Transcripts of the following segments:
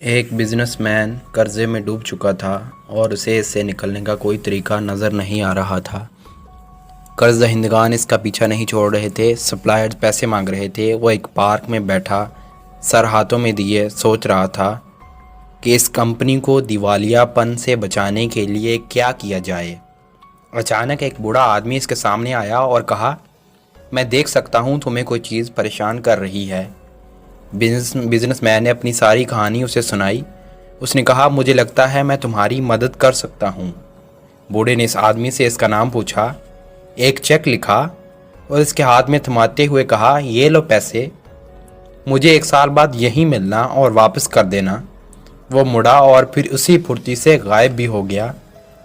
ایک business man قرضے میں ڈوب چکا تھا اور اسے اس سے نکلنے کا کوئی طریقہ نظر نہیں آ رہا تھا۔ قرض دہندگان اس کا پیچھا نہیں چھوڑ رہے تھے، سپلائرز پیسے مانگ رہے تھے۔ وہ ایک پارک میں بیٹھا سر ہاتھوں میں دیے سوچ رہا تھا کہ اس کمپنی کو دیوالیہ پن سے بچانے کے لیے کیا کیا جائے۔ اچانک ایک بوڑھا آدمی اس کے سامنے آیا اور کہا، میں دیکھ سکتا ہوں تمہیں کوئی چیز پریشان کر رہی ہے۔ بزنس مین نے اپنی ساری کہانی اسے سنائی۔ اس نے کہا، مجھے لگتا ہے میں تمہاری مدد کر سکتا ہوں۔ بوڑھے نے اس آدمی سے اس کا نام پوچھا، ایک چیک لکھا اور اس کے ہاتھ میں تھماتے ہوئے کہا، یہ لو پیسے، مجھے 1 سال بعد یہیں ملنا اور واپس کر دینا۔ وہ مڑا اور پھر اسی پھرتی سے غائب بھی ہو گیا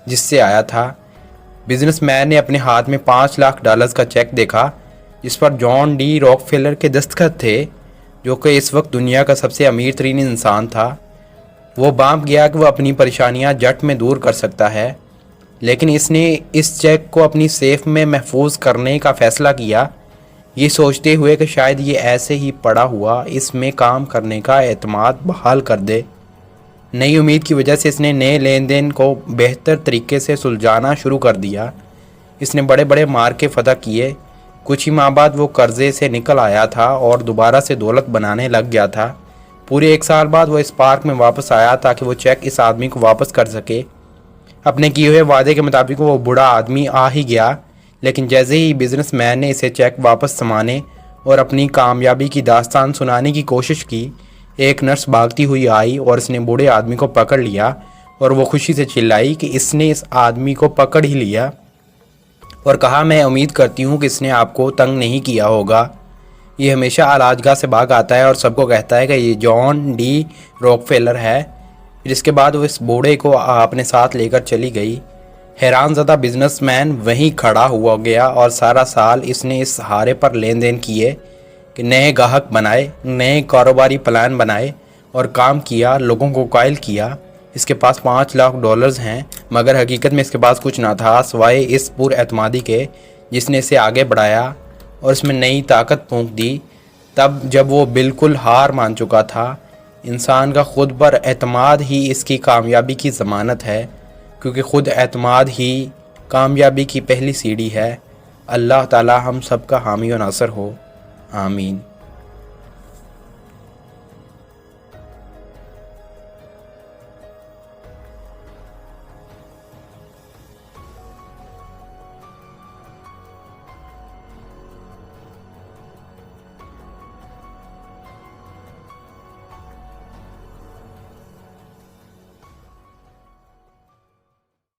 جس سے آیا تھا۔ بزنس مین نے اپنے ہاتھ میں $5 لاکھ کا چیک دیکھا جس پر جان ڈی راکفیلر کے دستخط تھے، جو کہ اس وقت دنیا کا سب سے امیر ترین انسان تھا۔ وہ بانپ گیا کہ وہ اپنی پریشانیاں جٹ میں دور کر سکتا ہے، لیکن اس نے اس چیک کو اپنی سیف میں محفوظ کرنے کا فیصلہ کیا، یہ سوچتے ہوئے کہ شاید یہ ایسے ہی پڑا ہوا اس میں کام کرنے کا اعتماد بحال کر دے۔ نئی امید کی وجہ سے اس نے نئے لین دین کو بہتر طریقے سے سلجھانا شروع کر دیا۔ اس نے بڑے بڑے مارکے فتح کیے۔ کچھ ہی ماہ بعد وہ قرضے سے نکل آیا تھا اور دوبارہ سے دولت بنانے لگ گیا تھا۔ پورے 1 سال بعد وہ اس پارک میں واپس آیا تاکہ وہ چیک اس آدمی کو واپس کر سکے۔ اپنے کیے ہوئے وعدے کے مطابق وہ بوڑھا آدمی آ ہی گیا، لیکن جیسے ہی بزنس مین نے اسے چیک واپس سمانے اور اپنی کامیابی کی داستان سنانے کی کوشش کی، ایک نرس بھاگتی ہوئی آئی اور اس نے بوڑھے آدمی کو پکڑ لیا اور وہ خوشی سے چلائی کہ اس نے اس آدمی کو پکڑ ہی لیا، اور کہا، میں امید کرتی ہوں کہ اس نے آپ کو تنگ نہیں کیا ہوگا۔ یہ ہمیشہ علاج گاہ سے بھاگ آتا ہے اور سب کو کہتا ہے کہ یہ جان ڈی راکفیلر ہے۔ جس کے بعد وہ اس بوڑھے کو اپنے ساتھ لے کر چلی گئی۔ حیران زدہ بزنس مین وہیں کھڑا ہوا گیا اور سارا سال اس نے اس سہارے پر لین دین کیے کہ نئے گاہک بنائے، نئے کاروباری پلان بنائے اور کام کیا، لوگوں کو قائل کیا۔ اس کے پاس $5 لاکھ ہیں، مگر حقیقت میں اس کے پاس کچھ نہ تھا سوائے اس پر اعتمادی کے جس نے اسے آگے بڑھایا اور اس میں نئی طاقت پھونک دی۔ تب جب وہ بالکل ہار مان چکا تھا، انسان کا خود پر اعتماد ہی اس کی کامیابی کی ضمانت ہے، کیونکہ خود اعتماد ہی کامیابی کی پہلی سیڑھی ہے۔ اللہ تعالی ہم سب کا حامی و ناصر ہو، آمین۔